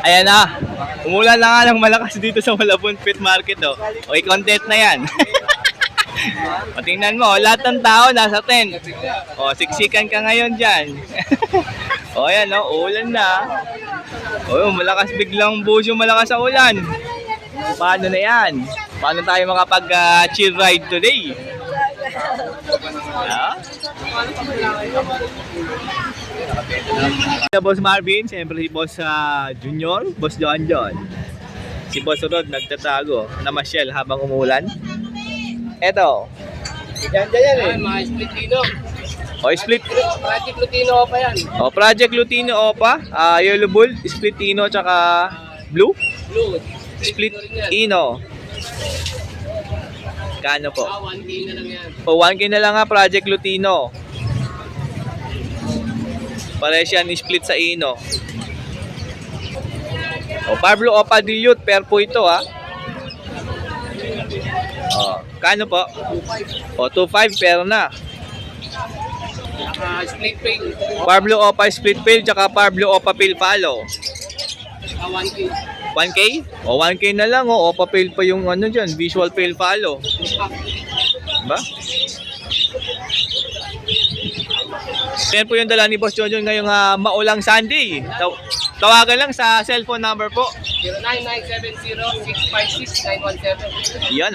Ayan na. Umulan na nga ng malakas dito sa Malabon Pet Market. Oh. Okay, content na yan. O, tingnan mo, lahat ng tao nasa tent. O, siksikan ka ngayon dyan. O, ayan, ulan na. O, malakas biglang busyo, malakas sa ulan. Paano na yan? Paano tayo makapag-chill ride today? Ha? Boss Marvin, siyempre si Boss Junior, Boss John John. Si Boss Rod nagtatago, namasyal habang umulan. Eto. Yan eh. Mga split dino. O, split. Project Lutino pa yan. O, Project Lutino Opa. Yellow Bull, Split Ino, tsaka Blue. Blue. Split Ino. Kano po? 1K na lang yan. O, 1K na lang nga, Project Lutino. Pares yan, split sa Ino. O, Pablo Opa Dilute, pair po ito ha. O, kano po? O, 2.5 pair na. Split pay. Pablo Opa Split Pail, tsaka Pablo Opa Pail Follow. 1K. 1K? O, 1K na lang o. Opa Pail pa yung ano dyan, Visual Pail Follow. Ba? Yan po yung dala ni Boss Jojo ngayong maulang Sunday. Tawagan lang sa cellphone number po. 09970656-917. Yan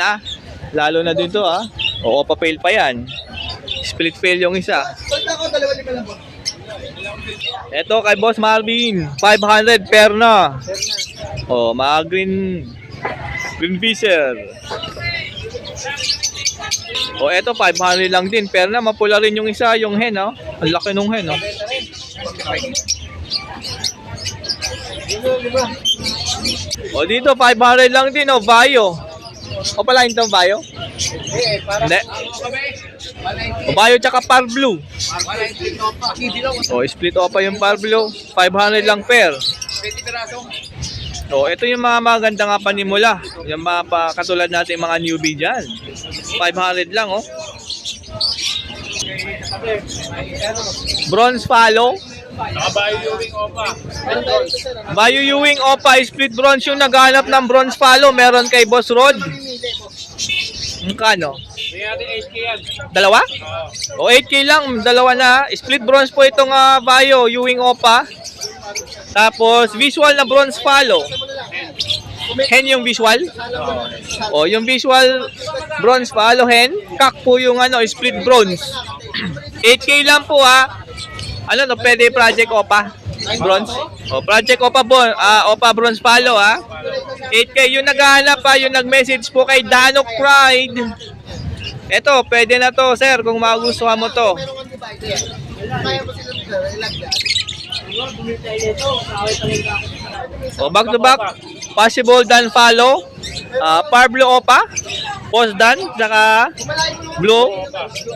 lalo na dito O, Opa Pail pa yan. Split Pail yung isa. Ito kay Boss Marvin, 500 pair na. O, mga green fisher. O, eto 500 lang din. Pair na, mapula rin yung isa, yung hen, Ang laki nung hen, O, dito 500 lang din, Bayo. O pala yung Bayo? Hindi. O, Bayo tsaka Par Blue. O, split opa yung Par Blue. 500 lang pair. O, ito yung mga maganda nga panimula. Yung mga katulad natin mga newbie dyan. 500 lang, Bronze Follow. Bayo Ewing Opa. Bayo Ewing Opa, split bronze yung naghanap ng Bronze Follow. Meron kay Boss Rod. Kano? May 8K yan. Dalawa? O, 8K lang, dalawa na. Split bronze po itong Bayo Ewing Opa. Tapos visual na Bronze Follow. Hen yung visual? O, yung visual Bronze Follow hen. Kak po yung split bronze. 8K lang po pwede Project Opa Bronze. O, Project Opa Opa Bronze Follow 8K yung naghahanap yung nag-message po kay Danok Pride. Eto, pwede na to, sir, kung magustuhan mo to. O, back to back, possible dan follow. Pablo Opa, post dan, saka Blue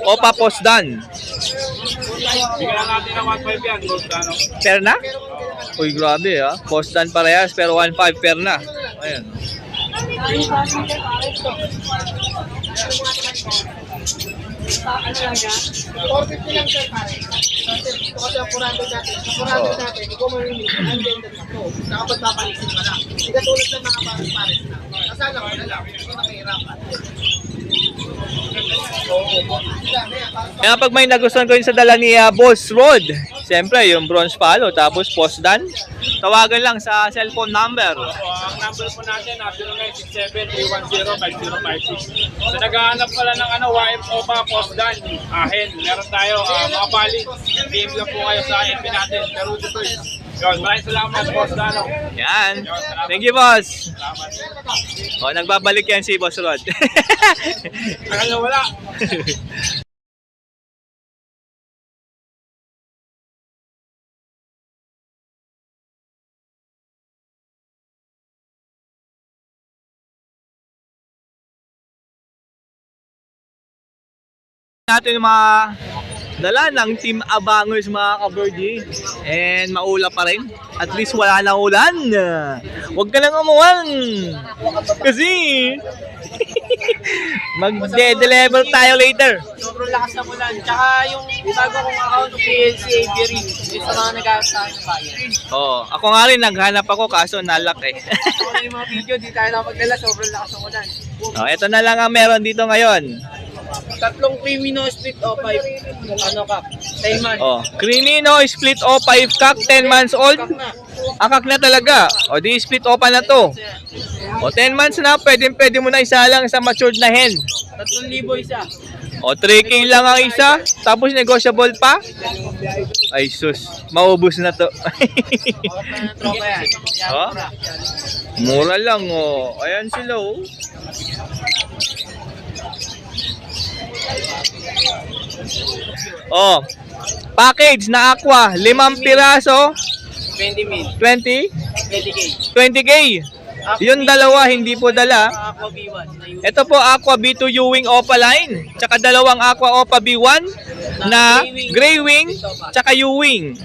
Opa post dan. Bigyan natin ng 1.5 yan. Pair na? Uy, grabe post dan parehas, pero 1.5 pair na. Ayan. Kaya pag may nagustuhan ko yun sa dala ni Boss Rod, siyempre yung Bronze Follow, tapos post dan, tawagan lang sa cellphone number. Ang number po natin 0967-310-5056. So naghahanap pala ng YM Opa Post Dan. Hen, meron tayo mga bali. Game lang po kayo sa FB natin. Pero dito yun, maraming salamat Post Dan. Yan. Thank you, boss. Salamat. O, nagbabalik yan si Boss Rod. Tagal na wala. Natin yung mga dala ng Team Abangers mga ka-Birdie. And maula pa rin. At least wala na ulan. Huwag ka lang umuwan. Kasi Magde-deliver tayo later. Sobrang lakas ng ulan. Tsaka yung bago kong account ng PLC Avery, yung sa mga nag-aas sa akin ng bayan. Oo, ako nga rin naghanap ako kaso nalak eh. Ako na yung mga video, di tayo nakapagdala, sobrang lakas ng ulan. Oh, ito na lang ang meron dito ngayon. Tatlong Crimino split o 5, ano ka, 10 months. Oh, Crimino split O5 cock 10 months old. Kak na. Akak na talaga. O di split opa na to. O 10 months na, pwede mo na isa lang sa matured na hen. 3,000 isa. O 3K lang ang isa, tapos negotiable pa. Ay sus, maubos na to. Tropa yan. Yan, Oh? mura. Mura lang oh. Ayan sila oh. Oh, package na aqua, 5 piraso, 20 mil. 20, 20K. 20K. Yung dalawa hindi po dala. Aqua B1 na yun. Ito po Aqua B2 Ewing Opaline, tsaka dalawang Aqua Opa B1 na Gray Wing, tsaka Ewing.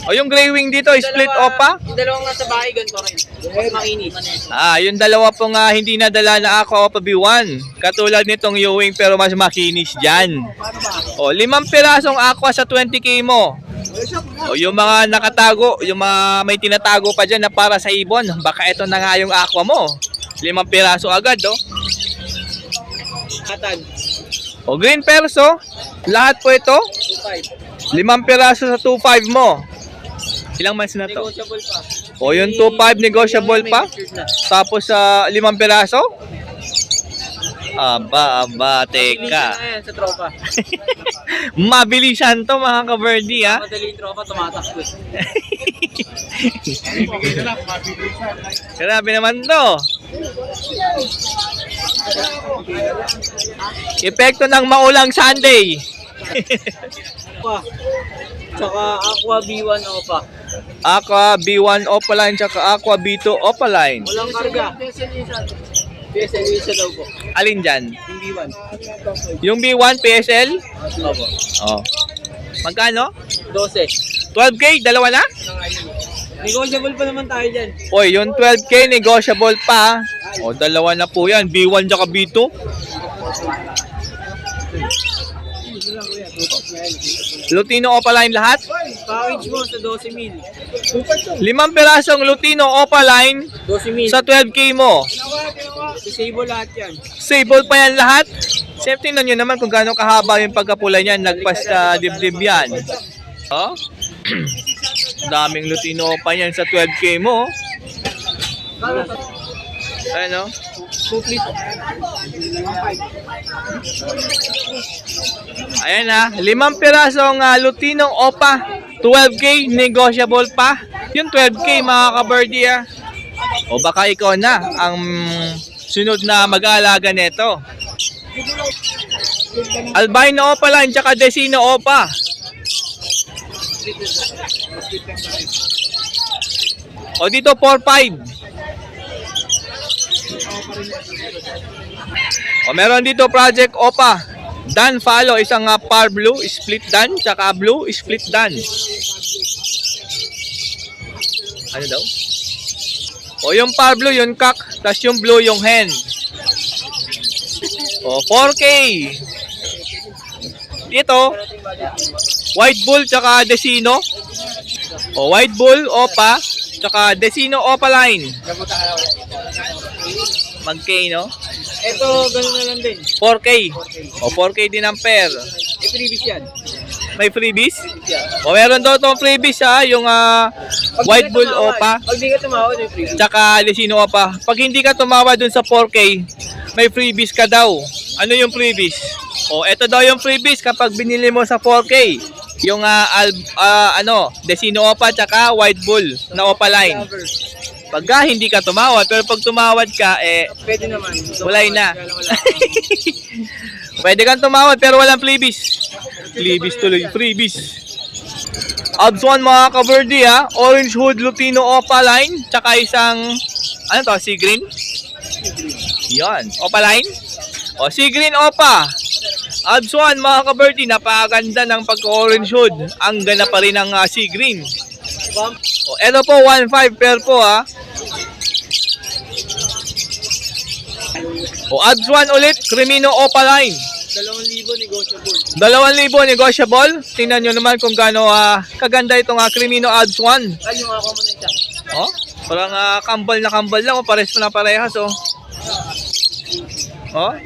O yung Gray Wing dito, split Opa. Yung dalawang nasa bahay, ganito rin. Mas makinis. Yung dalawa po nga hindi nadala na Aqua Opa B1. Katulad nitong Ewing pero mas makinis dyan. O 5 pirasong Aqua sa 20K mo. O yung mga nakatago, yung mga may tinatago pa dyan na para sa ibon, baka ito na nga yung aqua mo. 5 piraso agad, oh. Katag. O green perso, lahat po ito, 2.5. 5 piraso sa 2.5 mo. Ilang months na to? Negotiable pa. O yung 2.5 negotiable pa, tapos sa 5 piraso? Aba, teka. Mabilisan na yan sa tropa. Mabilisan to mga ka-birdie, ha? Madaling tropa, tumatakbo. Grabe naman to. Epekto ng maulang Sunday. Pa. Tsaka Aqua B1 Opa. Aqua B1 Opaline tsaka Aqua B2 Opaline. Walang karga. PSL isa daw po. Alin dyan? Yung B1. Yung B1 PSL? Opo. Oh. Magkano? 12. 12K? Dalawa na? Negotiable pa naman tayo dyan. Oy, yung 12K negotiable pa. O, dalawa na po yan. B1 tsaka B2. Lutino Opaline lahat? Package mo sa 12 mil. 5 pirasong Lutino Opaline 12 mil. sa 12K mo. Disable lahat yan. Sable pa yan lahat? Siyempre, tingnan nyo naman kung gaano kahaba yung pagkapula niyan. Nagpas sa dibdib yan. Oh? Daming Lutino pa yan sa 12K mo. Ano? Complete. Ayan na, 5 pirasong Lutino Opa, 12K, negotiable pa. Yung 12K mga ka-birdie, ah. O baka ikaw na ang sunod na mag-aalaga nito. Albino Opa lang, tsaka Desino Opa. O dito 4-5. O meron dito Project Opa. Dan follow, isang par blue, split dan, tsaka blue, split dan. Ano daw? O yung par blue, yung cock, tas yung blue, yung hen. O 4K. Dito, White Bull, tsaka Desino. O White Bull, Opa, tsaka Desino Opaline. Mag-K, no? Ito, gano'n na lang din. 4K. O 4K din ang pair. Eh, previous yan. May freebies? O meron daw itong freebies ha, yung White Bull Opa, Pag di ka tumawad, may previous. tsaka Desino Opa. Pag hindi ka tumawa dun sa 4K, may freebies ka daw. Ano yung freebies? O eto daw yung freebies kapag binili mo sa 4K. Yung Desino Opa tsaka White Bull na Opaline. Pagka hindi ka tumawad, pero pag tumawad ka, Pwede naman. Walay na. Wala. Pwede kang tumawad pero walang freebies. Freebies tuloy, freebies. Abs 1 mga ka-birdie ha, Orange Hood Lutino Opaline, tsaka isang, ano to, Sea Green? Yan, Opaline. O, Sea Green Opa. Abs 1 mga ka-birdie, napakaganda ng pagka-orange hood. Ang ganda pa rin ng Sea Green. O, eto po, 1.5 pair po ha. O Ads 1 ulit, Crimino Opaline. 2,000 negotiable. 2,000 negotiable. Tingnan nyo naman kung gaano kaganda itong Crimino Ads 1. Ayun ako muna dyan. Oh, parang kambal na kambal lang. Pares na parehas. Oh. Oh.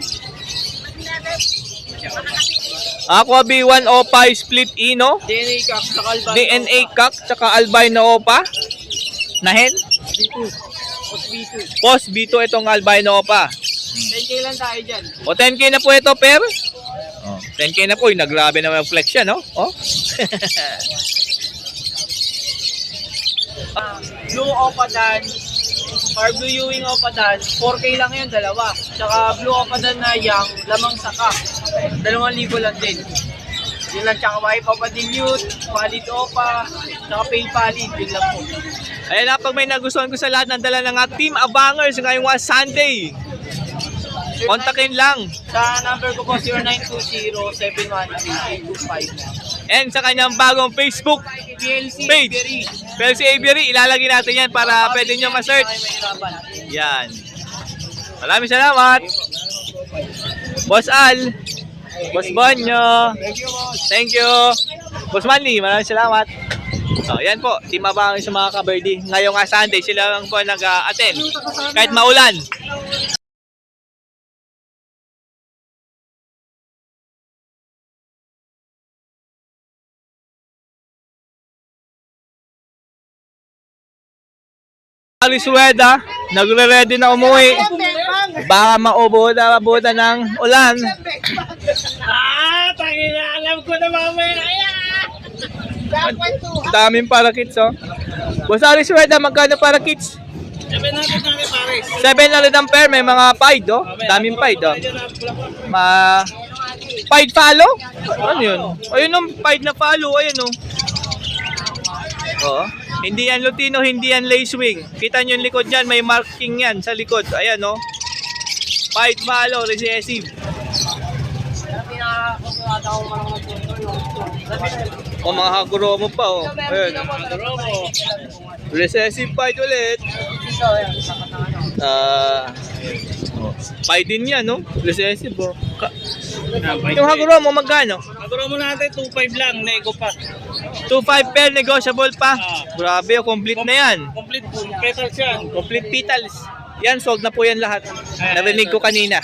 Aqua B1 Opa Split Ino. DNA Cox, saka Albino. DNA Cock, tsaka Albino Opa. Nahen? B2. Post B2. Post B2 itong Albino Opa. 10K lang tayo dyan. O 10K na po ito, per? Oh, 10K na po. Nagrabe naman yung flex yan, no? Oh. Blue Opadan, or Blue Ewing Opadan, 4K lang yun, dalawa. Tsaka Blue Opadan na yang, lamang saka. 2,000 lang din. Yun lang, tsaka White Opa Dilute, Pallid Opa, tsaka Pale Pallid, yun lang po. Ayan na, pag may nagustuhan ko sa lahat ng dala ng Team Abangers ngayong Sunday. Kontakin lang. Sa number ko po, 0920-713-825. And sa kanyang bagong Facebook PLC page. Berry. Pero si Avery, ilalagay natin yan para pwede nyo ma-search. Yan. Maraming salamat. Boss Al. Boss Bonyo. Thank you. Boss Manly, maraming salamat. So, yan po. Team Abangers sa mga kaberdi. Ngayong Sunday, sila lang po nag-attend. Kahit maulan. Alis Rueda, nagre-ready na umuwi. Baka maubuda ng ulan. Tangina, alam ko na mamaya. Daming parakits, oh. Boss Alis Rueda, magkano parakits? 700 na kay Paris. 700 ang pair, may mga pied, oh. Daming pied, oh. Pied follow? Ano yun? Ayun yung pied na follow, ayun, oh. Oo. Hindi yan Lutino, hindi yan Lacewing. Kita nyo yung likod yan, may marking yan sa likod. Ayan, oh. Pied follow, recessive. O, mga Hakuromo pa, oh. Ayan. Recessive pied ulit. Pied din yan, no? Recessive, oh. Yung Hakuromo, magkano? Maguro mo natin 2.5 lang, nego pa. 2.5 pair, negotiable pa. Grabe, oh, complete na yan. Complete petals yan. Complete petals. Yan, sold na po yan lahat. Narinig ko kanina.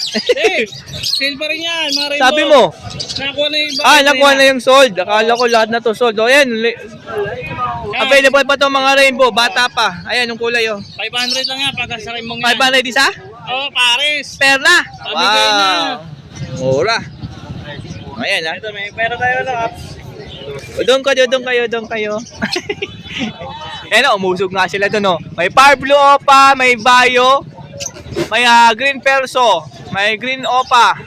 Silver rin yan, mga rainbow. Sabi mo? Nakuha na yung iba. Nakuha na yung sold. Akala ko lahat na to sold. O, yan. Available pa to mga rainbow. Bata pa. Ayan, yung kulay, oh. 500 lang yan, pagka sa rainbow yan. 500 isa? Oh, Paris. Pair na. Pamigay na. Mura. Ayan, ha. Ito, may pera tayo lang. Doon kayo. Ayan, umusog nga sila doon, oh. May Power Blue Opa, may Bayo, may Green Perso, may Green Opa,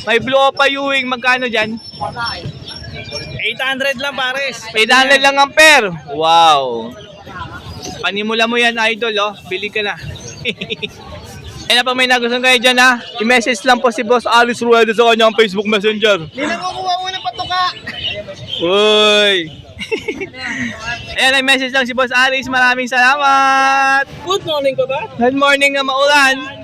may Blue Opa Ewing. Magkano dyan? 800 lang, Paris. 800 lang ang pair. Wow. Panimula mo yan, idol, oh. Bili ka na. Ayan na, pag may nagustuhan kayo dyan, ha. I-message lang po si Boss Alis Rueda sa kanyang Facebook Messenger. Hindi na kukuha mo ng patuka. Uy! Ayan, ay message lang si Boss Alis. Maraming salamat! Good morning ka ba? Good morning na maulan!